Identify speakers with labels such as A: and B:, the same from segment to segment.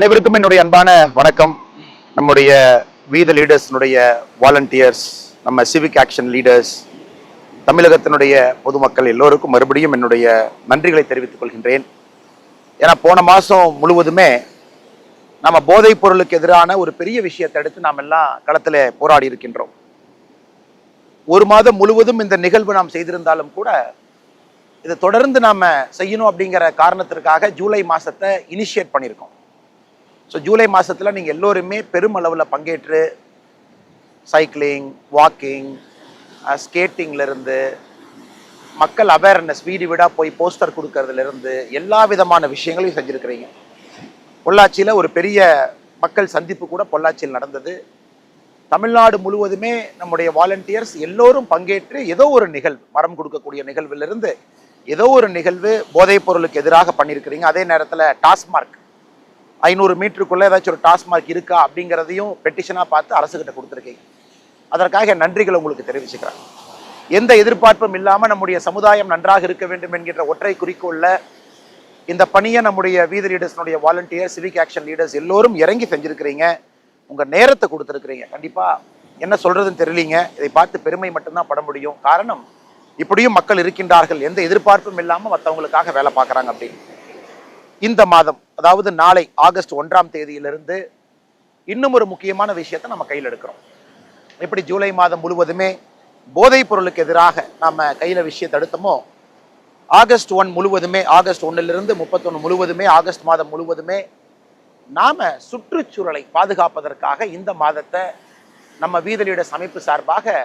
A: அனைவருக்கும் என்னுடைய அன்பான வணக்கம். நம்முடைய வீத லீடர்ஸ்னுடைய வாலண்டியர்ஸ், நம்ம சிவிக் ஆக்ஷன் லீடர்ஸ், தமிழகத்தினுடைய பொதுமக்கள் எல்லோருக்கும் மறுபடியும் என்னுடைய நன்றிகளை தெரிவித்துக் கொள்கின்றேன். ஏன்னா போன மாதம் முழுவதுமே நம்ம போதைப் பொருளுக்கு எதிரான ஒரு பெரிய விஷயத்தை எடுத்து நாம் எல்லாம் களத்தில் போராடி இருக்கின்றோம். ஒரு மாதம் முழுவதும் இந்த நிகழ்வு நாம் செய்திருந்தாலும் கூட இதை தொடர்ந்து நாம் செய்யணும் அப்படிங்கிற காரணத்திற்காக ஜூலை மாதத்தை இனிஷியேட் பண்ணியிருக்கோம். ஸோ ஜூலை மாதத்தில் நீங்கள் எல்லோருமே பெருமளவில் பங்கேற்று சைக்கிளிங், வாக்கிங், ஸ்கேட்டிங்லேருந்து மக்கள் அவேர்னஸ் வீடு வீடாக போய் போஸ்டர் கொடுக்கறதுலேருந்து எல்லா விதமான விஷயங்களையும் செஞ்சுருக்கிறீங்க. பொள்ளாச்சியில் ஒரு பெரிய மக்கள் சந்திப்பு கூட பொள்ளாச்சியில் நடந்தது. தமிழ்நாடு முழுவதுமே நம்முடைய வாலண்டியர்ஸ் எல்லோரும் பங்கேற்று ஏதோ ஒரு நிகழ்வு, மரம் கொடுக்கக்கூடிய நிகழ்விலிருந்து ஏதோ ஒரு நிகழ்வு போதைப் பொருளுக்கு எதிராக பண்ணியிருக்கிறீங்க. அதே நேரத்தில் டாஸ்மார்க் 500 மீட்டருக்குள்ளே ஏதாச்சும் ஒரு டாஸ்மார்க் இருக்கா அப்படிங்கிறதையும் பெட்டிஷனாக பார்த்து அரசுகிட்ட கொடுத்துருக்கீங்க. அதற்காக நன்றிகளை உங்களுக்கு தெரிவிச்சுக்கிறேன். எந்த எதிர்பார்ப்பும் இல்லாமல் நம்முடைய சமுதாயம் நன்றாக இருக்க வேண்டும் என்கின்ற ஒற்றை குறிக்கோளில் இந்த பணியை நம்முடைய வீத லீடர்ஸ்னுடைய வாலண்டியர், சிவிக் ஆக்ஷன் லீடர்ஸ் எல்லோரும் இறங்கி செஞ்சுருக்கிறீங்க. உங்கள் நேரத்தை கொடுத்துருக்குறீங்க. கண்டிப்பாக என்ன சொல்கிறதுன்னு தெரியலீங்க. இதை பார்த்து பெருமை மட்டும்தான் பட முடியும். காரணம், இப்படியும் மக்கள் இருக்கின்றார்கள், எந்த எதிர்பார்ப்பும் இல்லாமல் மற்றவங்களுக்காக வேலை பார்க்குறாங்க அப்படின்னு. இந்த மாதம், அதாவது நாளை ஆகஸ்ட் 1ஆம் தேதியிலிருந்து இன்னும் ஒரு முக்கியமான விஷயத்தை நம்ம கையில் எடுக்கிறோம். எப்படி ஜூலை மாதம் முழுவதுமே போதைப் பொருளுக்கு எதிராக நம்ம கையில் விஷயத்தை எடுத்தோமோ, ஆகஸ்ட் 1 முழுவதுமே, ஆகஸ்ட் 1லிருந்து 31 முழுவதுமே, ஆகஸ்ட் மாதம் முழுவதுமே நாம் சுற்றுச்சூழலை பாதுகாப்பதற்காக இந்த மாதத்தை நம்ம வீத லீடர்ஸ் அமைப்பு சார்பாக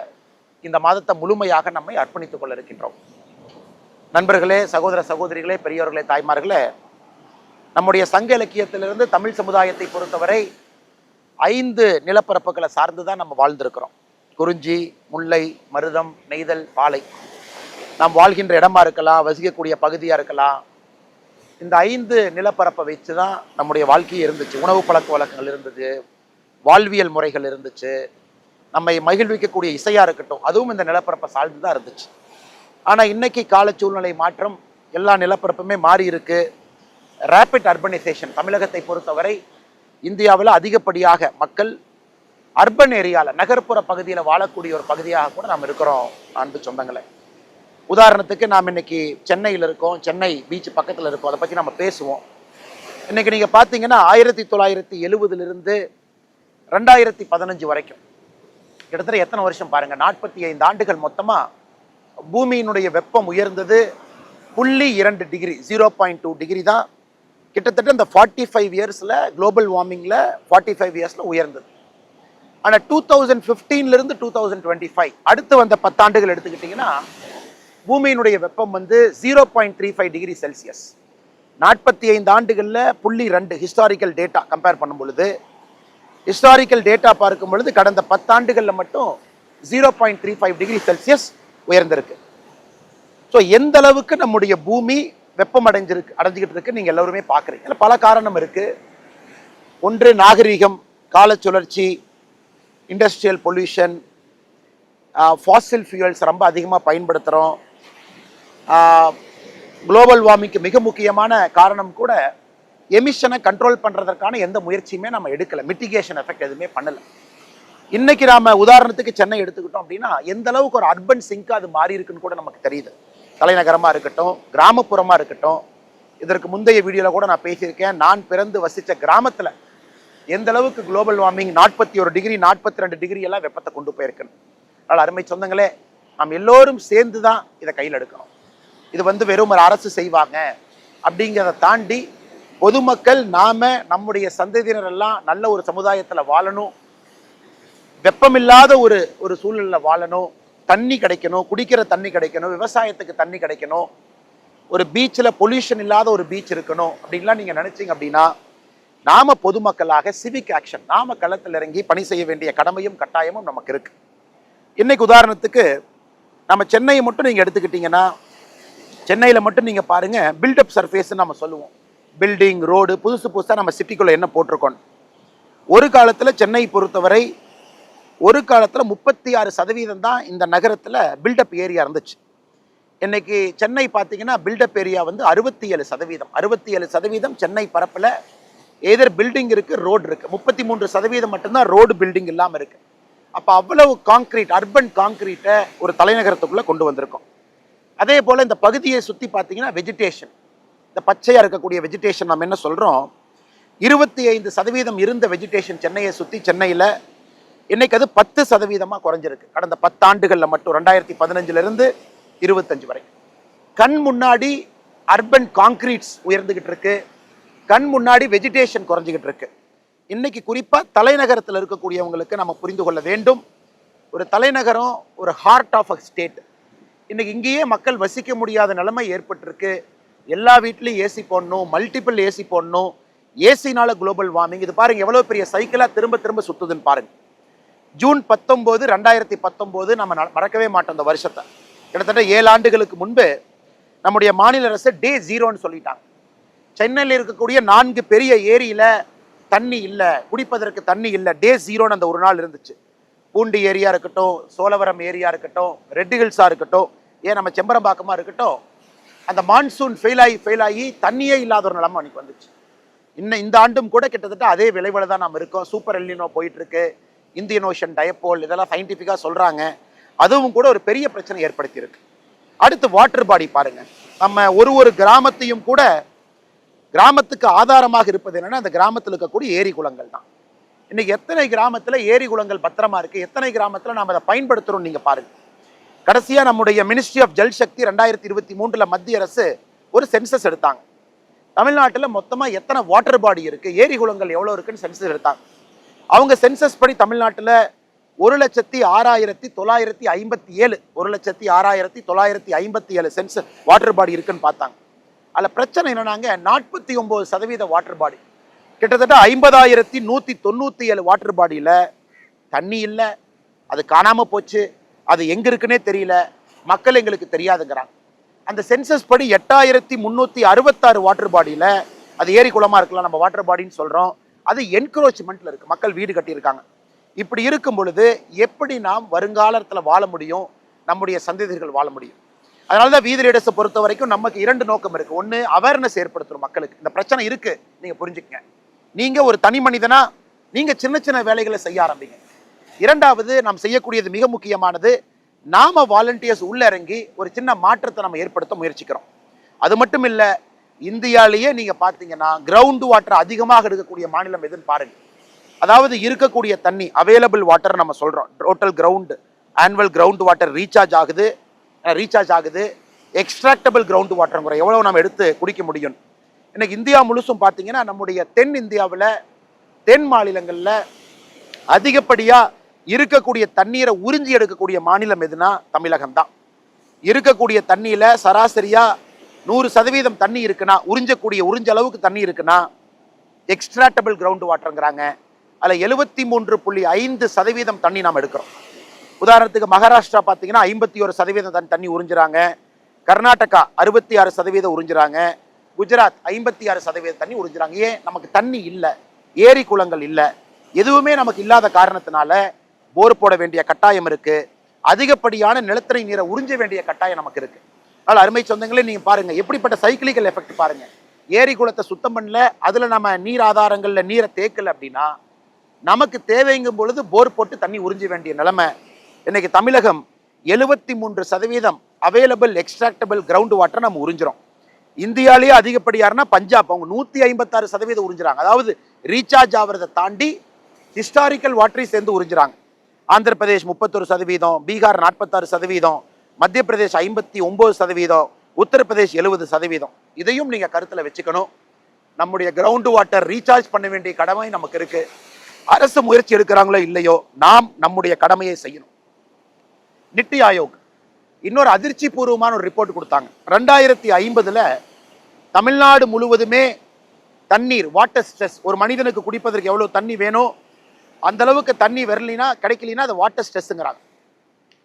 A: இந்த மாதத்தை முழுமையாக நம்மை அர்ப்பணித்துக் கொள்ள இருக்கின்றோம். நண்பர்களே, சகோதர சகோதரிகளே, பெரியவர்களே, தாய்மார்களே, நம்முடைய சங்க இலக்கியத்திலிருந்து தமிழ் சமுதாயத்தை பொறுத்தவரை 5 நிலப்பரப்புகளை சார்ந்து தான் நம்ம வாழ்ந்திருக்கிறோம். குறிஞ்சி, முல்லை, மருதம், நெய்தல், பாலை. நாம் வாழ்கின்ற இடமா இருக்கலாம், வசிக்கக்கூடிய பகுதியாக இருக்கலாம். இந்த 5 நிலப்பரப்பை வச்சு தான் நம்முடைய வாழ்க்கையே இருந்துச்சு. உணவு பழக்க வழக்கங்கள் இருந்தது, வாழ்வியல் முறைகள் இருந்துச்சு, நம்மை மகிழ்விக்கக்கூடிய இசையாக இருக்கட்டும், அதுவும் இந்த நிலப்பரப்பை சார்ந்து தான் இருந்துச்சு. ஆனால் இன்னைக்கு கால சூழ்நிலை மாற்றம், எல்லா நிலப்பரப்புமே மாறி இருக்கு. ரேபிட் அர்பனைசேஷன் தமிழகத்தை பொறுத்தவரை இந்தியாவில் அதிகப்படியாக மக்கள் அர்பன் ஏரியாவில், நகர்ப்புற பகுதியில் வாழக்கூடிய ஒரு பகுதியாக கூட நாம் இருக்கிறோம். அன்பு சொந்தங்களை, உதாரணத்துக்கு நாம் இன்னைக்கு சென்னையில் இருக்கோம், சென்னை பீச் பக்கத்தில் இருக்கோம். அதை பற்றி நம்ம பேசுவோம். இன்னைக்கு நீங்கள் பார்த்தீங்கன்னா 1970லிருந்து 2015 வரைக்கும் கிட்டத்தட்ட எத்தனை வருஷம் பாருங்கள், 45 ஆண்டுகள் மொத்தமாக பூமியினுடைய வெப்பம் உயர்ந்தது 0.2 டிகிரி, 0.2 டிகிரி தான் கிட்டத்தட்ட இந்த 45 இயர்ஸில், குளோபல் வார்மிங்கில் 45 இயர்ஸில் உயர்ந்தது. ஆனால் 2015லிருந்து 2025 அடுத்து வந்த 10 ஆண்டுகள் எடுத்துக்கிட்டிங்கன்னா பூமியினுடைய வெப்பம் வந்து 0.35 டிகிரி செல்சியஸ். 45 ஆண்டுகளில் 0.2 ஹிஸ்டாரிக்கல் டேட்டா கம்பேர் பண்ணும் பொழுது, ஹிஸ்டாரிக்கல் டேட்டா பார்க்கும் பொழுது கடந்த 10 ஆண்டுகளில் மட்டும் 0.35 டிகிரி செல்சியஸ் உயர்ந்திருக்கு. ஸோ எந்த அளவுக்கு நம்முடைய பூமி வெப்பம் அடைஞ்சிக்கிட்டு இருக்கு நீங்கள் எல்லோருமே பார்க்குறீங்க. பல காரணம் இருக்கு. ஒன்று நாகரீகம், கால சுழற்சி, இண்டஸ்ட்ரியல் பொல்யூஷன், ஃபாசில் ஃபியூயல்ஸ் ரொம்ப அதிகமாக பயன்படுத்துகிறோம். குளோபல் வார்மிங்க்கு மிக முக்கியமான காரணம் கூட எமிஷனை கண்ட்ரோல் பண்ணுறதற்கான எந்த முயற்சியுமே நம்ம எடுக்கலை. மிட்டிகேஷன் எஃபெக்ட் எதுவுமே பண்ணலை. இன்னைக்கு நாம உதாரணத்துக்கு சென்னை எடுத்துக்கிட்டோம் அப்படின்னா எந்த அளவுக்கு ஒரு அர்பன் சிங்க் அது மாறி இருக்குன்னு கூட நமக்கு தெரியுது. தலைநகரமாக இருக்கட்டும், கிராமப்புறமாக இருக்கட்டும். இதற்கு முந்தைய வீடியோவில் கூட நான் பேசியிருக்கேன். நான் பிறந்து வசித்த கிராமத்தில் எந்த அளவுக்கு குளோபல் வார்மிங் 41 டிகிரி, 42 டிகிரி எல்லாம் வெப்பத்தை கொண்டு போயிருக்கணும். அதனால் அருமை சொந்தங்களே, நாம் எல்லோரும் சேர்ந்து தான் இதை கையில் எடுக்கணும். இது வந்து வெறும் ஒரு அரசு செய்வாங்க அப்படிங்கிறத தாண்டி பொதுமக்கள், நாம நம்முடைய சந்ததியினர் எல்லாம் நல்ல ஒரு சமுதாயத்தில் வாழணும், வெப்பமில்லாத ஒரு சூழ்நிலையில் வாழணும், தண்ணி கிடைக்கணும், குடிக்கிற தண்ணி கிடைக்கணும், விவசாயத்துக்கு தண்ணி கிடைக்கணும், ஒரு பீச்சில் பொல்யூஷன் இல்லாத ஒரு பீச் இருக்கணும் அப்படின்லாம் நீங்கள் நினைச்சீங்க அப்படின்னா நாம பொதுமக்களாக சிவிக் ஆக்ஷன், நாம களத்தில் இறங்கி பணி செய்ய வேண்டிய கடமையும் கட்டாயமும் நமக்கு இருக்கு. இன்னைக்கு உதாரணத்துக்கு நம்ம சென்னையை மட்டும் நீங்கள் எடுத்துக்கிட்டீங்கன்னா, சென்னையில் மட்டும் நீங்கள் பாருங்க, பில்டப் சர்ஃபேஸ்ன்னு நம்ம சொல்லுவோம். பில்டிங், ரோடு புதுசாக நம்ம சிட்டிக்குள்ளே என்ன போட்டிருக்கோம். ஒரு காலத்தில் சென்னை பொறுத்தவரை 36% தான் இந்த நகரத்தில் பில்டப் ஏரியா இருந்துச்சு. இன்னைக்கு சென்னை பார்த்தீங்கன்னா பில்டப் ஏரியா வந்து 67%. 67% சென்னை பரப்பில் எதர் பில்டிங் இருக்கு, ரோடு இருக்கு. 33% மட்டும்தான் ரோடு பில்டிங் இல்லாம இருக்கு. அப்ப அவ்வளவு கான்கிரீட், அர்பன் கான்கிரீட்டை ஒரு தலைநகரத்துக்குள்ள கொண்டு வந்திருக்கோம். அதே போல இந்த பகுதியை சுத்தி பார்த்தீங்கன்னா வெஜிடேஷன், இந்த பச்சையா இருக்கக்கூடிய வெஜிடேஷன் நம்ம என்ன சொல்றோம், 25% இருந்த வெஜிடேஷன் சென்னையை சுத்தி, சென்னையில இன்னைக்கு அது 10% குறைஞ்சிருக்கு. கடந்த 10 ஆண்டுகள்ல மட்டும் 2015 இருந்து 25 வரை. கண் முன்னாடி அர்பன் கான்கிரீட்ஸ் உயர்ந்துகிட்டு இருக்கு, கண் முன்னாடி வெஜிடேஷன் குறைஞ்சிக்கிட்டு இருக்கு. இன்னைக்கு குறிப்பா தலைநகரத்தில் இருக்கக்கூடியவங்களுக்கு நம்ம புரிந்து கொள்ள வேண்டும், ஒரு தலைநகரம் ஒரு ஹார்ட் ஆஃப் அ ஸ்டேட். இன்னைக்கு இங்கேயே மக்கள் வசிக்க முடியாத நிலைமை ஏற்பட்டிருக்கு. எல்லா வீட்லயும் ஏசி போடணும், மல்டிபிள் ஏசி போடணும். ஏசினால குளோபல் வார்மிங். இது பாருங்க எவ்வளவு பெரிய சைக்கிளா திரும்ப திரும்ப சுத்துதுன்னு பாருங்க. ஜூன் 19, 2019 நம்ம மறக்கவே மாட்டோம் அந்த வருஷத்தை. கிட்டத்தட்ட 7 ஆண்டுகளுக்கு முன்பு நம்முடைய மாநில அரசு டே 0ன்னு சொல்லிட்டாங்க. சென்னையில் இருக்கக்கூடிய 4 பெரிய ஏரியில தண்ணி இல்லை, குடிப்பதற்கு தண்ணி இல்லை. டே 0ன்னு அந்த ஒரு நாள் இருந்துச்சு. பூண்டி ஏரியா இருக்கட்டும், சோழவரம் ஏரியா இருக்கட்டும், ரெட் ஹில்ஸா இருக்கட்டும், ஏன் நம்ம செம்பரம்பாக்கமா இருக்கட்டும், அந்த மான்சூன் ஃபெயில் ஆகி தண்ணியே இல்லாத ஒரு நிலைமை அன்னைக்கு வந்துச்சு. இன்னும் இந்த ஆண்டும் கூட கிட்டத்தட்ட அதே விளைவுல தான் நம்ம இருக்கோம். சூப்பர் எல்னினோ போயிட்டு இருக்கு, இந்தியன் ஓஷன் டயப்போல், இதெல்லாம் சயின்டிஃபிக்கா சொல்றாங்க. அதுவும் கூட ஒரு பெரிய பிரச்சனை ஏற்படுத்தி இருக்கு. அடுத்து வாட்டர் பாடி பாருங்க. நம்ம ஒரு கிராமத்தையும் கூட, கிராமத்துக்கு ஆதாரமாக இருப்பது என்னன்னா அந்த கிராமத்தில் இருக்கக்கூடிய ஏரி குளங்கள் தான். இன்னைக்கு எத்தனை கிராமத்துல ஏரி குளங்கள் பத்திரமா இருக்கு, எத்தனை கிராமத்துல நாம அதை பயன்படுத்துறோம் நீங்க பாருங்க. கடைசியா நம்முடைய மினிஸ்ட்ரி ஆஃப் ஜல் சக்தி 2023 மத்திய அரசு ஒரு சென்சஸ் எடுத்தாங்க. தமிழ்நாட்டில் மொத்தமா எத்தனை வாட்டர் பாடி இருக்கு, ஏரி குளங்கள் எவ்வளவு இருக்குன்னு சென்சஸ் எடுத்தாங்க. அவங்க சென்சஸ் படி தமிழ்நாட்டில் 1,06,957 1,06,957 சென்சஸ் வாட்டர் பாடி இருக்குன்னு பார்த்தாங்க. அதில் பிரச்சனை என்னன்னாங்க, 49% வாட்டர் பாடி, கிட்டத்தட்ட 50,197 வாட்டர் பாடியில் தண்ணி இல்லை, அது காணாம போச்சு, அது எங்க இருக்குன்னே தெரியல, மக்கள் எங்களுக்கு தெரியாதுங்கிறாங்க. அந்த சென்சஸ் படி 8,366 வாட்டர் பாடியில், அது ஏரி குளமா இருக்கலாம், நம்ம வாட்டர் பாடின்னு சொல்றோம், அது என்க்ரோச்மெண்ட்ல இருக்கு, மக்கள் வீடு கட்டியிருக்காங்க. இப்படி இருக்கும் பொழுது எப்படி நாம் வருங்காலத்தில் வாழ முடியும், நம்முடைய சந்ததிகள் வாழ முடியும்? அதனாலதான் வீதி லீடர்ஸை பொறுத்த வரைக்கும் நமக்கு 2 நோக்கம் இருக்கு. ஒன்று, அவேர்னஸ் ஏற்படுத்துறோம் மக்களுக்கு, இந்த பிரச்சனை இருக்கு நீங்க புரிஞ்சுக்கங்க. நீங்க ஒரு தனி மனிதனா நீங்க சின்ன சின்ன வேலைகளை செய்ய ஆரம்பிங்க. 2வது, நாம் செய்யக்கூடியது மிக முக்கியமானது, நாம வாலண்டியர்ஸ் உள்ள இறங்கி ஒரு சின்ன மாற்றத்தை நம்ம ஏற்படுத்த முயற்சிக்கிறோம். அது மட்டும் இல்ல, இந்தியாலேயே நீங்க பாத்தீங்கன்னா கிரவுண்ட் வாட்டர் அதிகமாக இருக்கக்கூடிய மாநிலம் எதுன்னு பாருங்க. அதாவது இருக்கக்கூடிய தண்ணி அவைலபிள் வாட்டர் நம்ம சொல்றோம், total ground annual ground water recharge ஆகுது, எக்ஸ்ட்ராக்டபிள் கிரவுண்ட் வாட்டர் எவ்வளவு நம்ம எடுத்து குடிக்க முடியும். இன்னைக்கு இந்தியா முழுசும் பார்த்தீங்கன்னா நம்முடைய தென் இந்தியாவில், தென் மாநிலங்களில் அதிகப்படியா இருக்கக்கூடிய தண்ணீரை உறிஞ்சி எடுக்கக்கூடிய மாநிலம் எதுனா தமிழகம் தான். இருக்கக்கூடிய தண்ணியில சராசரியா 100% தண்ணி இருக்குன்னா, உறிஞ்ச அளவுக்கு தண்ணி இருக்குன்னா எக்ஸ்ட்ராக்டபிள் கிரவுண்ட் வாட்டருங்கிறாங்க. அதில் 73.5% தண்ணி நாம் எடுக்கிறோம். உதாரணத்துக்கு மகாராஷ்டிரா பார்த்தீங்கன்னா 51% தண்ணி உறிஞ்சுறாங்க, கர்நாடகா 66% உறிஞ்சுறாங்க, குஜராத் 56% தண்ணி உறிஞ்சுறாங்க. ஏன்? நமக்கு தண்ணி இல்லை, ஏரி குளங்கள் இல்லை, எதுவுமே நமக்கு இல்லாத காரணத்தினால போர் போட வேண்டிய கட்டாயம் இருக்கு, அதிகப்படியான நிலத்தடி நீரை உறிஞ்ச வேண்டிய கட்டாயம் நமக்கு இருக்கு. அதனால அருமை சொந்தங்களே, நீங்க பாருங்க எப்படிப்பட்ட சைக்கிளிக்கல் எஃபெக்ட் பாருங்க. ஏரி குளத்தை சுத்தம் பண்ணல, அதுல நம்ம நீர் ஆதாரங்கள்ல நீரை தேக்கல அப்படின்னா நமக்கு தேவைங்கும் பொழுது போர் போட்டு தண்ணி உறிஞ்ச வேண்டிய நிலைமை. இன்னைக்கு தமிழகம் 73% அவைலபிள் எக்ஸ்ட்ராக்டபிள் கிரவுண்ட் வாட்டர் நம்ம உறிஞ்சிரும். இந்தியாலேயே அதிகப்படியாருன்னா பஞ்சாப், அவங்க 156% உறிஞ்சுறாங்க. அதாவது ரீசார்ஜ் ஆகிறத தாண்டி ஹிஸ்டாரிக்கல் வாட்டரை சேர்ந்து உறிஞ்சுறாங்க. ஆந்திர பிரதேஷ் 31%, பீகார் 46%, மத்திய பிரதேஷ் 59%, உத்தரப்பிரதேஷ் 70%. இதையும் நீங்க கருத்துல வச்சுக்கணும். நம்முடைய கிரவுண்ட் வாட்டர் ரீசார்ஜ் பண்ண வேண்டிய கடமை நமக்கு இருக்கு. அரசு முயற்சி எடுக்கிறாங்களோ இல்லையோ, நாம் நம்முடைய கடமையை செய்யணும். நித்தி ஆயோக் இன்னொரு அதிர்ச்சி பூர்வமான ஒரு ரிப்போர்ட் கொடுத்தாங்க. 2050 தமிழ்நாடு முழுவதுமே தண்ணீர், வாட்டர் ஸ்ட்ரெஸ், ஒரு மனிதனுக்கு குடிப்பதற்கு எவ்வளவு தண்ணி வேணும் அந்த அளவுக்கு தண்ணி வரலினா கிடைக்கலினா அது வாட்டர் ஸ்ட்ரெஸ்ங்கிறாங்க.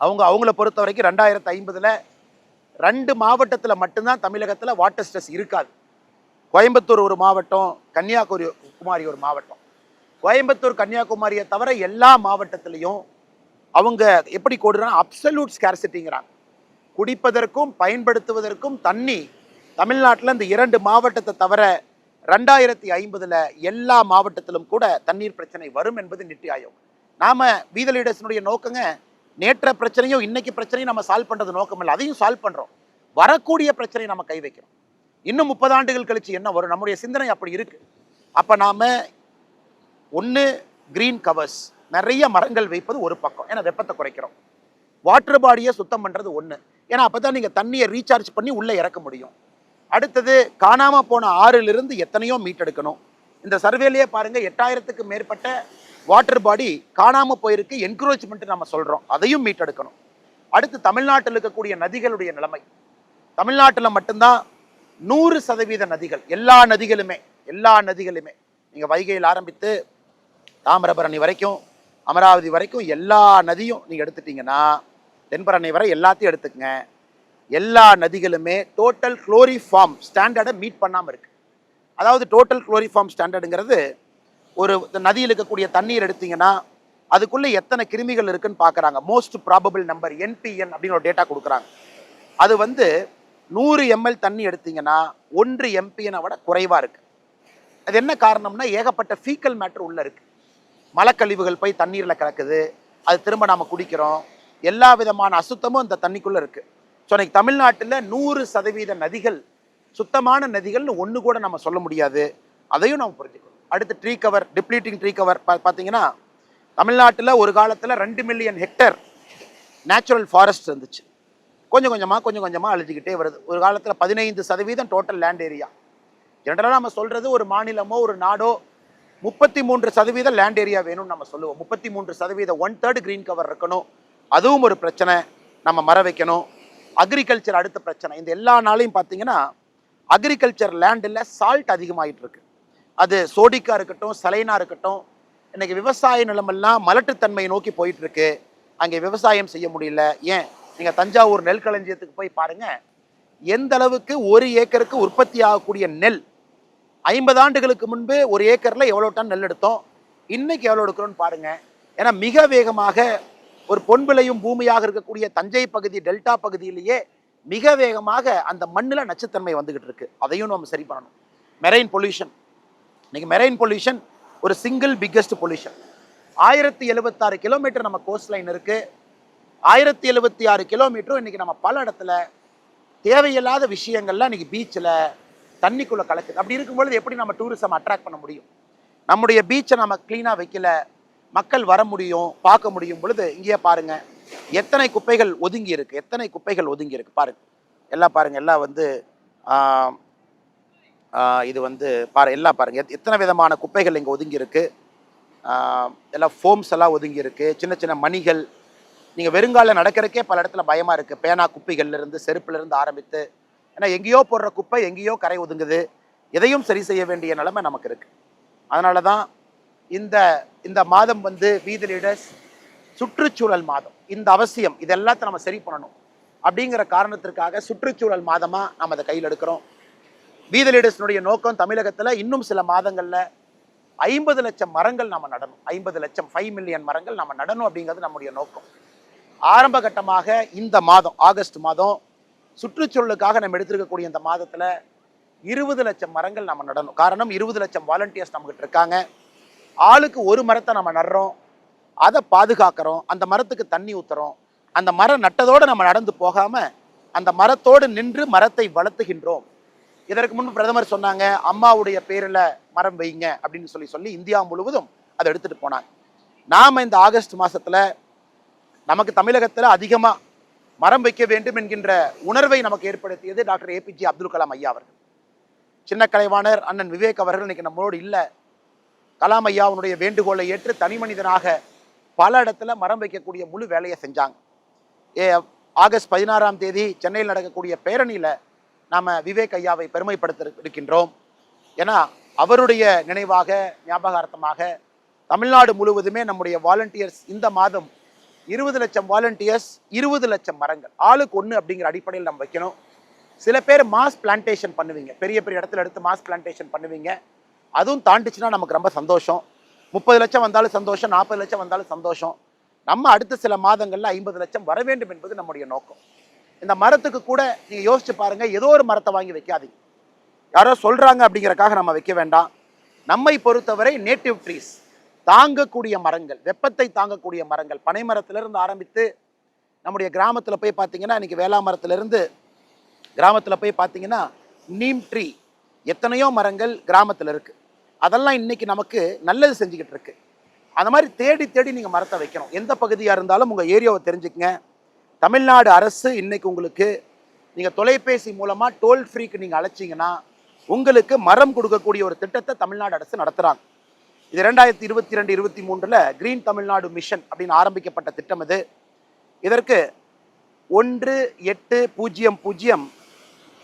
A: அவங்கள பொறுத்த வரைக்கும் 2050 2 மாவட்டத்தில் மட்டும்தான் தமிழகத்தில் வாட்டர் ஸ்ட்ரெஸ் இருக்காது. கோயம்புத்தூர் ஒரு மாவட்டம், கன்னியாகுமரி ஒரு மாவட்டம். கோயம்புத்தூர் கன்னியாகுமரியை தவிர எல்லா மாவட்டத்திலையும் அவங்க எப்படி கோடுறாங்க, அப்சல்யூட் ஸ்கார்சிட்டிங்கிறாங்க. குடிப்பதற்கும் பயன்படுத்துவதற்கும் தண்ணி தமிழ்நாட்டில் இந்த 2 மாவட்டத்தை தவிர 2050 எல்லா மாவட்டத்திலும் கூட தண்ணீர் பிரச்சனை வரும் என்பது நித்தி ஆயோக். நாம வீத லீடர்ஸினுடைய நோக்கங்க நேற்ற பிரச்சனையும் இன்னைக்கு பிரச்சனையும் நம்ம சால்வ் பண்றது நோக்கம் இல்லை, அதையும் சால்வ் பண்றோம். வரக்கூடிய பிரச்சனையை நம்ம கை வைக்கிறோம். இன்னும் 30 ஆண்டுகள் கழிச்சு என்ன வரும், நம்முடைய சிந்தனை அப்படி இருக்கு. அப்ப நாம ஒன்று கிரீன் கவர்ஸ், நிறைய மரங்கள் வைப்பது ஒரு பக்கம், ஏன்னா வெப்பத்தை குறைக்கிறோம். வாட்டர் பாடியை சுத்தம் பண்றது ஒன்று, ஏன்னா அப்பதான் நீங்க தண்ணியை ரீசார்ஜ் பண்ணி உள்ள இறக்க முடியும். அடுத்தது காணாம போன ஆறிலிருந்து எத்தனையோ மீட்டெடுக்கணும். இந்த சர்வேலையே பாருங்க 8000க்கு மேற்பட்ட வாட்டர் பாடி காணாம போயிருக்கு, என்கரேஜ்மெண்ட் நம்ம சொல்றோம், அதையும் மீட்டெடுக்கணும். அடுத்து தமிழ்நாட்டில் இருக்கக்கூடிய நதிகளுடைய நிலைமை. தமிழ்நாட்டில் மட்டும்தான் 100% நதிகள், எல்லா நதிகளுமே நீங்க வைகையில் ஆரம்பித்து தாமிரபரணி வரைக்கும் அமராவதி வரைக்கும் எல்லா நதியும் நீங்க எடுத்துட்டீங்கன்னா, தென்பரணை வரை எல்லாத்தையும் எடுத்துக்கங்க, எல்லா நதிகளுமே டோட்டல் குளோரிஃபார்ம் ஸ்டாண்டர்டை மீட் பண்ணாமல் இருக்கு. அதாவது டோட்டல் குளோரிஃபார்ம் ஸ்டாண்டர்டுங்கிறது ஒரு நதியில் இருக்கக்கூடிய தண்ணீர் எடுத்தீங்கன்னா அதுக்குள்ளே எத்தனை கிருமிகள் இருக்குன்னு பார்க்குறாங்க. மோஸ்ட் ப்ராபபிள் நம்பர் NPN அப்படின்னு ஒரு டேட்டா கொடுக்குறாங்க. அது 100 ml தண்ணி எடுத்தீங்கன்னா 1 MPN விட குறைவாக இருக்கு. அது என்ன காரணம்னா, ஏகப்பட்ட ஃபீக்கல் மேட்டர் உள்ள இருக்கு. மலக்கழிவுகள் போய் தண்ணீரில் கலக்குது, அது திரும்ப நாம் குடிக்கிறோம், எல்லா விதமான அசுத்தமும் அந்த தண்ணிக்குள்ளே இருக்குது. ஸோ இன்னைக்கு தமிழ்நாட்டில் 100% நதிகள் சுத்தமான நதிகள்னு ஒன்று கூட நம்ம சொல்ல முடியாது. அதையும் நம்ம புரிஞ்சுக்கணும். அடுத்து tree cover, depleting tree cover பார்த்தீங்கன்னா, தமிழ்நாட்டில் ஒரு காலத்தில் 2 மில்லியன் ஹெக்டேர் நேச்சுரல் ஃபாரஸ்ட் இருந்துச்சு. கொஞ்சம் கொஞ்சமாக அழிஞ்சிக்கிட்டே வருது. ஒரு காலத்தில் 15% டோட்டல் லேண்ட் ஏரியா. ஜென்ரலாக நம்ம சொல்கிறது, ஒரு மாநிலமோ ஒரு நாடோ 33% லேண்ட் ஏரியா வேணும்னு நம்ம சொல்லுவோம். 33%, 1/3 கிரீன் கவர் இருக்கணும். அதுவும் ஒரு பிரச்சனை, நம்ம மரம் வைக்கணும். அக்ரிகல்ச்சர் அடுத்த பிரச்சனை. இந்த எல்லா நாளையும் பார்த்தீங்கன்னா அக்ரிகல்ச்சர் லேண்டில் சால்ட் அதிகமாகிட்டு இருக்கு. அது சோடிக்கா இருக்கட்டும், சலைனா இருக்கட்டும். இன்னைக்கு விவசாய நிலமெல்லாம் மலட்டுத்தன்மையை நோக்கி போயிட்டு இருக்கு. அங்கே விவசாயம் செய்ய முடியல. ஏன், நீங்கள் தஞ்சாவூர் நெல் களஞ்சியத்துக்கு போய் பாருங்க, எந்த அளவுக்கு 1 ஏக்கருக்கு உற்பத்தி ஆகக்கூடிய நெல் 50 ஆண்டுகளுக்கு முன்பு 1 ஏக்கர்ல எவ்வளோ டன் நெல் எடுத்தோம், இன்னைக்கு எவ்வளோ எடுக்கிறோன்னு பாருங்க. ஏன்னா மிக வேகமாக ஒரு பொன்விளையும் பூமியாக இருக்கக்கூடிய தஞ்சை பகுதி, டெல்டா பகுதியிலேயே மிக வேகமாக அந்த மண்ணில் நச்சுத்தன்மை வந்துகிட்டு இருக்கு. அதையும் நம்ம சரி பண்ணணும். மெரைன் பொல்யூஷன், இன்னைக்கு மெரைன் பொல்யூஷன் ஒரு சிங்கிள் பிக்கெஸ்ட் பொல்யூஷன். 1076 கிலோமீட்டர் நம்ம கோஸ்ட் லைன் இருக்கு. 1076 கிலோமீட்டரும் இன்னைக்கு நம்ம பல இடத்துல தேவையில்லாத விஷயங்கள்லாம் இன்னைக்கு பீச்சில் தண்ணிக்குள்ள கலக்குது. அப்படி இருக்கும்பொழுது எப்படி நம்ம டூரிசம் அட்ராக்ட் பண்ண முடியும்? நம்முடைய பீச்சை நம்ம கிளீனாக வைக்கல, மக்கள் வர முடியும், பார்க்க முடியும் பொழுது இங்கேயே பாருங்க எத்தனை குப்பைகள் ஒதுங்கி இருக்கு, பாருங்க. எல்லாம் பாருங்க, எல்லாம் இது எல்லாம் பாருங்க எத்தனை விதமான குப்பைகள் இங்கே ஒதுங்கி இருக்கு. எல்லாம் ஃபோம்ஸ் எல்லாம் ஒதுங்கி இருக்கு, சின்ன சின்ன மணிகள். நீங்கள் வெறுங்கால நடக்கிறக்கே பல இடத்துல பயமா இருக்கு. பேனா குப்பைகள்ல இருந்து, செருப்புல இருந்து ஆரம்பித்து, ஏன்னா எங்கேயோ போடுற குப்பை எங்கேயோ கரை ஒதுங்குது. எதையும் சரி செய்ய வேண்டிய நிலைமை நமக்கு இருக்கு. அதனால தான் இந்த மாதம் வீத லீடர்ஸ் சுற்றுச்சூழல் மாதம். இந்த அவசியம், இதெல்லாத்தையும் நம்ம சரி பண்ணணும் அப்படிங்கிற காரணத்திற்காக சுற்றுச்சூழல் மாதமாக நம்ம அதை கையில் எடுக்கிறோம். வீத லீடர்ஸ்னுடைய நோக்கம் தமிழகத்தில் இன்னும் சில மாதங்களில் 50 லட்சம் மரங்கள் நம்ம நடணும். 50 லட்சம், 5 மில்லியன் மரங்கள் நம்ம நடணும் அப்படிங்கிறது நம்முடைய நோக்கம். ஆரம்ப கட்டமாக இந்த மாதம், ஆகஸ்ட் மாதம், சுற்றுச்சூழலுக்காக நம்ம எடுத்திருக்கக்கூடிய இந்த மாதத்தில் 20 லட்சம் மரங்கள் நம்ம நடணும். காரணம், 20 லட்சம் வாலண்டியர்ஸ் நம்மகிட்ட இருக்காங்க. ஆளுக்கு ஒரு மரத்தை நம்ம நடுறோம், அதை பாதுகாக்கிறோம், அந்த மரத்துக்கு தண்ணி ஊற்றுறோம். அந்த மரம் நட்டதோடு நம்ம நடந்து போகாமல் அந்த மரத்தோடு நின்று மரத்தை வளர்த்துகின்றோம். இதற்கு முன்பு பிரதமர் சொன்னாங்க, அம்மாவுடைய பேரில் மரம் வைங்க அப்படின்னு சொல்லி இந்தியா முழுவதும் அதை எடுத்துட்டு போனாங்க. நாம் இந்த ஆகஸ்ட் மாதத்தில் நமக்கு தமிழகத்தில் அதிகமாக மரம் வைக்க வேண்டும் என்கின்ற உணர்வை நமக்கு ஏற்படுத்தியது டாக்டர் APJ அப்துல் கலாம் ஐயா அவர்கள். சின்ன கலைவாணர் அண்ணன் விவேக் அவர்கள் இன்னைக்கு நம்மளோடு இல்லை. கலாம் ஐயாவுடைய வேண்டுகோளை ஏற்று தனி மனிதனாக பல இடத்துல மரம் வைக்கக்கூடிய முழு வேலையை செஞ்சாங்க. ஆகஸ்ட் 16ஆம் தேதி சென்னையில் நடக்கக்கூடிய பேரணியில் நாம் விவேக் ஐயாவை பெருமைப்படுத்த இருக்கின்றோம். ஏன்னா அவருடைய நினைவாக, ஞாபகார்த்தமாக தமிழ்நாடு முழுவதுமே நம்முடைய வாலண்டியர்ஸ் இந்த மாதம் 20 லட்சம் வாலண்டியர்ஸ், 20 லட்சம் மரங்கள், ஆளுக்கு ஒன்று அப்படிங்கிற அடிப்படையில் நம்ம வைக்கணும். சில பேர் மாஸ் பிளான்டேஷன் பண்ணுவீங்க, பெரிய பெரிய இடத்துல எடுத்து மாஸ் பிளான்டேஷன் பண்ணுவீங்க. அதுவும் தாண்டிச்சுன்னா நமக்கு ரொம்ப சந்தோஷம். 30 லட்சம் வந்தாலும் சந்தோஷம், 40 லட்சம் வந்தாலும் சந்தோஷம். நம்ம அடுத்த சில மாதங்களில் 50 லட்சம் வர வேண்டும் என்பது நம்முடைய நோக்கம். இந்த மரத்துக்கு கூட நீங்கள் யோசிச்சு பாருங்க, ஏதோ ஒரு மரத்தை வாங்கி வைக்காதீங்க. யாரோ சொல்றாங்க அப்படிங்கறக்காக நம்ம வைக்க வேண்டாம். நம்மை பொறுத்தவரை நேட்டிவ் ட்ரீஸ், தாங்கக்கூடிய மரங்கள், வெப்பத்தை தாங்கக்கூடிய மரங்கள், பனை மரத்திலிருந்து ஆரம்பித்து நம்முடைய கிராமத்தில் போய் பார்த்தீங்கன்னா, இன்னைக்கு வேளா மரத்திலிருந்து கிராமத்தில் போய் பார்த்தீங்கன்னா நீம் ட்ரீ, எத்தனையோ மரங்கள் கிராமத்தில் இருக்கு. அதெல்லாம் இன்னைக்கு நமக்கு நல்லது செஞ்சுக்கிட்டு இருக்கு. அந்த மாதிரி தேடி தேடி நீங்கள் மரத்தை வைக்கணும். எந்த பகுதியாக இருந்தாலும் உங்கள் ஏரியாவை தெரிஞ்சுக்கங்க. தமிழ்நாடு அரசு இன்னைக்கு உங்களுக்கு நீங்கள் தொலைபேசி மூலமாக டோல் ஃப்ரீக்கு நீங்கள் அழைச்சிங்கன்னா உங்களுக்கு மரம் கொடுக்கக்கூடிய ஒரு திட்டத்தை தமிழ்நாடு அரசு நடத்துகிறாங்க. இது 2022-23 கிரீன் தமிழ்நாடு மிஷன் அப்படின்னு ஆரம்பிக்கப்பட்ட திட்டம் இது. இதற்கு 1800-5997634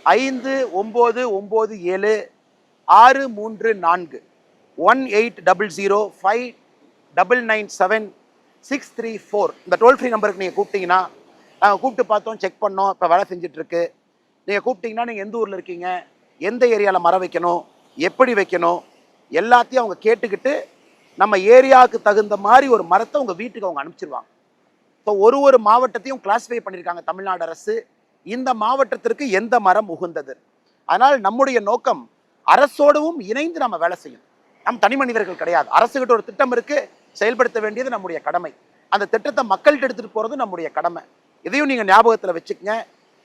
A: 1800-5997634 இந்த டோல் ஃப்ரீ நம்பருக்கு நீங்கள் கூப்பிட்டீங்கன்னா, நாங்கள் கூப்பிட்டு பார்த்தோம், செக் பண்ணோம், இப்போ வேலை செஞ்சுட்டு இருக்கு. நீங்கள் கூப்பிட்டீங்கன்னா நீங்கள் எந்த ஊரில் இருக்கீங்க, எந்த ஏரியாவில் மரம் வைக்கணும், எப்படி வைக்கணும், எல்லாத்தையும் அவங்க கேட்டுக்கிட்டு நம்ம ஏரியாவுக்கு தகுந்த மாதிரி ஒரு மரத்தை உங்கள் வீட்டுக்கு அவங்க அனுப்பிச்சிருவாங்க. ஸோ ஒரு மாவட்டத்தையும் கிளாஸிஃபை பண்ணியிருக்காங்க தமிழ்நாடு அரசு, இந்த மாவட்டத்திற்கு எந்த மரம் உகந்தது. அதனால் நம்முடைய நோக்கம் அரசோடவும் இணைந்து நம்ம வேலை செய்யணும். நம் தனி மனிதர்கள் கிடையாது. அரசுகிட்ட ஒரு திட்டம் இருக்கு, செயல்படுத்த வேண்டியது நம்முடைய கடமை. அந்த திட்டத்தை மக்கள்கிட்ட எடுத்துட்டு போறது நம்முடைய கடமை. இதையும் நீங்க ஞாபகத்தில் வச்சுக்கங்க.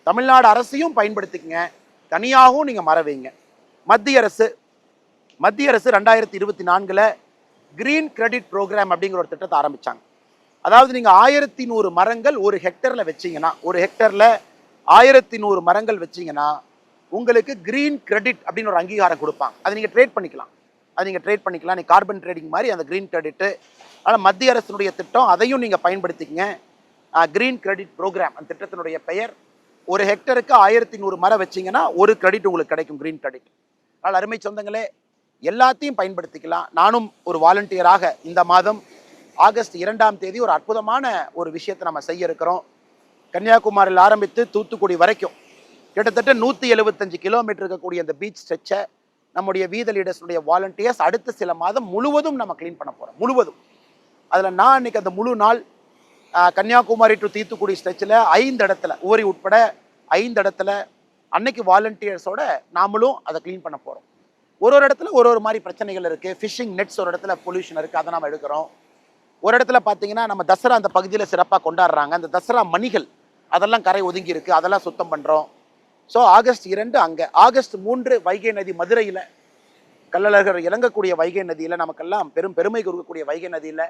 A: தமிழ்நாடு அரசையும் பயன்படுத்திக்கங்க, தனியாகவும் நீங்க மரம் வைங்க. மத்திய அரசு 2024 கிரீன் கிரெடிட் ப்ரோக்ராம் அப்படிங்கிற ஒரு திட்டத்தை ஆரம்பிச்சாங்க. அதாவது நீங்க 1100 மரங்கள் ஒரு ஹெக்டர்ல வச்சீங்கன்னா, ஒரு ஹெக்டர்ல 1100 மரங்கள் வச்சீங்கன்னா உங்களுக்கு கிரீன் கிரெடிட் அப்படின்னு ஒரு அங்கீகாரம் கொடுப்பாங்க. அதை நீங்க ட்ரேட் பண்ணிக்கலாம். நீ கார்பன் ட்ரேடிங் மாதிரி அந்த கிரீன் கிரெடிட். ஆனால் மத்திய அரசினுடைய திட்டம், அதையும் நீங்க பயன்படுத்திக்கங்க. கிரீன் கிரெடிட் ப்ரோக்ராம் அந்த திட்டத்தினுடைய பெயர். ஒரு ஹெக்டருக்கு 1100 மரம் வச்சீங்கன்னா ஒரு கிரெடிட் உங்களுக்கு கிடைக்கும், கிரீன் கிரெடிட். அதனால் அருமை சொந்தங்களே, எல்லாத்தையும் பயன்படுத்திக்கலாம். நானும் ஒரு வாலண்டியராக இந்த மாதம் ஆகஸ்ட் 2ஆம் தேதி ஒரு அற்புதமான ஒரு விஷயத்தை நம்ம செய்ய இருக்கிறோம். கன்னியாகுமரியில் ஆரம்பித்து தூத்துக்குடி வரைக்கும் கிட்டத்தட்ட 175 கிலோமீட்டர் இருக்கக்கூடிய அந்த பீச் ஸ்ட்ரெச்சை நம்முடைய வீத லீடர்ஸுடைய வாலண்டியர்ஸ் அடுத்த சில மாதம் முழுவதும் நம்ம கிளீன் பண்ண போகிறோம், முழுவதும். அதில் நான் இன்னைக்கு அந்த முழு நாள் கன்னியாகுமரி டு தூத்துக்குடி ஸ்ட்ரெச்சில் 5 இடத்துல, ஊரி உட்பட 5 இடத்துல அன்னைக்கு வாலண்டியர்ஸோட நாமளும் அதை கிளீன் பண்ண போகிறோம். ஒரு இடத்துல ஒரு மாதிரி பிரச்சனைகள் இருக்குது. ஃபிஷிங் நெட்ஸ் ஒரு இடத்துல பொல்யூஷன் இருக்குது, அதை நம்ம எடுக்கிறோம். ஒரு இடத்துல பார்த்தீங்கன்னா நம்ம தசரா அந்த பகுதியில் சிறப்பாக கொண்டாடுறாங்க, அந்த தசரா மணிகள் அதெல்லாம் கரை ஒதுங்கி இருக்குது, அதெல்லாம் சுத்தம் பண்ணுறோம். ஸோ ஆகஸ்ட் 2 அங்கே, ஆகஸ்ட் 3 வைகை நதி மதுரையில், கள்ளழகர் இறங்கக்கூடிய வைகை நதியில், நமக்கெல்லாம் பெருமை கொடுக்கக்கூடிய வைகை நதியில்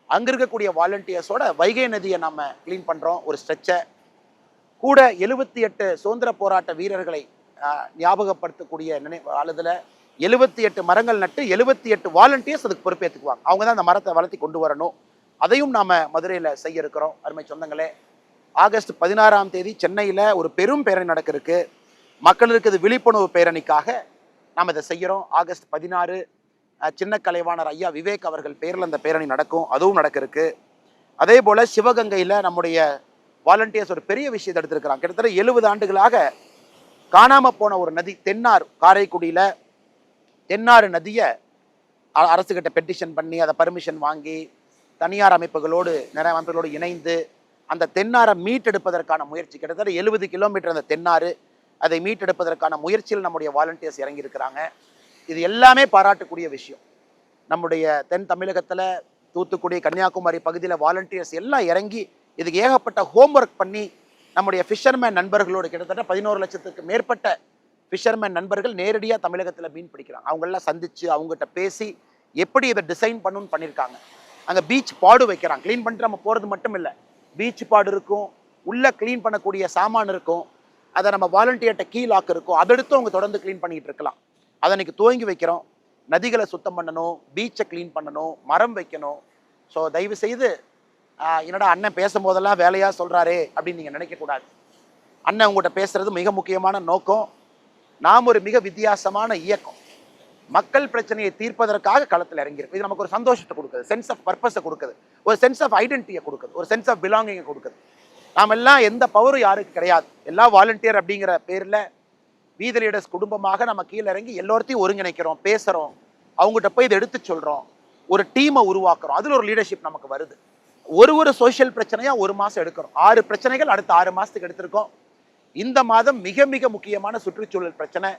A: அங்கே இருக்கக்கூடிய வாலண்டியர்ஸோட வைகை நதியை நம்ம கிளீன் பண்ணுறோம். ஒரு ஸ்ட்ரெச்சை கூட 78 சுதந்திர போராட்ட வீரர்களை ஞாபகப்படுத்தக்கூடிய அழுதில் 78 மரங்கள் நட்டு 78 வாலண்டியர்ஸ் அதுக்கு பொறுப்பேற்றுக்குவாங்க. அவங்க தான் அந்த மரத்தை வளர்த்தி கொண்டு வரணும். அதையும் நாம் மதுரையில் செய்ய இருக்கிறோம். அருமை சொந்தங்களே, ஆகஸ்ட் 16ஆம் தேதி சென்னையில் ஒரு பெரும் பேரணி நடக்கிறதுக்கு, மக்களுக்கு இது விழிப்புணர்வு பேரணிக்காக நாம் இதை செய்கிறோம். ஆகஸ்ட் 16 சின்ன கலைவாணர் ஐயா விவேக் அவர்கள் பேரில் அந்த பேரணி நடக்கும், அதுவும் நடக்கிறதுக்கு. அதே போல் சிவகங்கையில் நம்முடைய வாலண்டியர்ஸ் ஒரு பெரிய விஷயத்தை எடுத்திருக்கிறாங்க. கிட்டத்தட்ட 70 ஆண்டுகளாக காணாமல் போன ஒரு நதி தென்னார், காரைக்குடியில் தென்னாறு நதியை அரசுகிட்ட பெட்டிஷன் பண்ணி அதை பர்மிஷன் வாங்கி தனியார் அமைப்புகளோடு நிறைய அமைப்புகளோடு இணைந்து அந்த தென்னாரை மீட்டெடுப்பதற்கான முயற்சி, கிட்டத்தட்ட 70 கிலோமீட்டர் அந்த தென்னாறு, அதை மீட்டெடுப்பதற்கான முயற்சியில் நம்முடைய வாலண்டியர்ஸ் இறங்கி இருக்கிறாங்க. இது எல்லாமே பாராட்டக்கூடிய விஷயம். நம்முடைய தென் தமிழகத்தில் தூத்துக்குடி, கன்னியாகுமரி பகுதியில் வாலண்டியர்ஸ் எல்லாம் இறங்கி இதுக்கு ஏகப்பட்ட ஹோம்ஒர்க் பண்ணி நம்முடைய ஃபிஷர்மேன் நண்பர்களோடு கிட்டத்தட்ட 11 லட்சத்துக்கு மேற்பட்ட ஃபிஷர்மேன் நண்பர்கள் நேரடியாக தமிழகத்தில் மீன் பிடிக்கிறாங்க. அவங்களெல்லாம் சந்தித்து அவங்ககிட்ட பேசி எப்படி இதை டிசைன் பண்ணணும்னு பண்ணியிருக்காங்க. அங்கே பீச் பாடு வைக்கிறாங்க. க்ளீன் பண்ணிட்டு நம்ம போகிறது மட்டும் இல்லை, பீச் பாடு இருக்கும், உள்ளே க்ளீன் பண்ணக்கூடிய சாமான் இருக்கும், அதை நம்ம வாலண்டியர்கிட்ட கீ லாக் இருக்கும், அதை எடுத்து அவங்க தொடர்ந்து க்ளீன் பண்ணிக்கிட்டு இருக்கலாம். அதை இன்னைக்கு துவங்கி வைக்கிறோம். நதிகளை சுத்தம் பண்ணணும், பீச்சை க்ளீன் பண்ணணும், மரம் வைக்கணும். ஸோ தயவு செய்து என்னடா அண்ணன் பேசும்போதெல்லாம் வேலையாக சொல்கிறாரே அப்படின்னு நீங்கள் நினைக்கக்கூடாது. அண்ணன் உங்கள்கிட்ட பேசுகிறது மிக முக்கியமான நோக்கம். நாம் ஒரு மிக வித்தியாசமான இயக்கம், மக்கள் பிரச்சனையை தீர்ப்பதற்காக களத்தில் இறங்கியிருக்கும். இது நமக்கு ஒரு சந்தோஷத்தை கொடுக்குது, சென்ஸ் ஆஃப் பர்பஸை கொடுக்குது, ஒரு சென்ஸ் ஆஃப் ஐடென்டிட்டியை கொடுக்குது, ஒரு சென்ஸ் ஆஃப் பிலாங்கிங்கை கொடுக்குது. நாம் எல்லாம் எந்த பவரும் யாருக்கு கிடையாது. எல்லா வாலண்டியர் அப்படிங்கிற பேரில் வீத லீடர்ஸ் குடும்பமாக நம்ம கீழே இறங்கி எல்லோருத்தையும் ஒருங்கிணைக்கிறோம், பேசுகிறோம், அவங்ககிட்ட போய் இதை எடுத்து சொல்கிறோம், ஒரு டீமை உருவாக்குறோம். அதில் ஒரு லீடர்ஷிப் நமக்கு வருது. ஒரு சோஷியல் பிரச்சனையாக 1 மாதம் எடுக்கிறோம். 6 பிரச்சனைகள் அடுத்த 6 மாதத்துக்கு எடுத்திருக்கோம். இந்த மாதம் மிக மிக முக்கியமான சுற்றுச்சூழல் பிரச்சனை,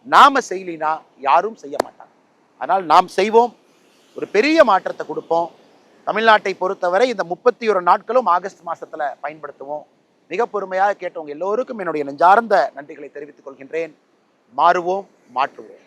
A: நாம செய்யலினா யாரும் செய்ய மாட்டாங்க. அதனால் நாம் செய்வோம், ஒரு பெரிய மாற்றத்தை கொடுப்போம். தமிழ்நாட்டை பொறுத்தவரை இந்த 31 நாட்களும் ஆகஸ்ட் மாசத்துல பயன்படுத்துவோம். மிக பொறுமையாக கேட்டவங்க எல்லோருக்கும் என்னுடைய நெஞ்சார்ந்த நன்றிகளை தெரிவித்துக் கொள்கின்றேன். மாறுவோம், மாற்றுவோம்.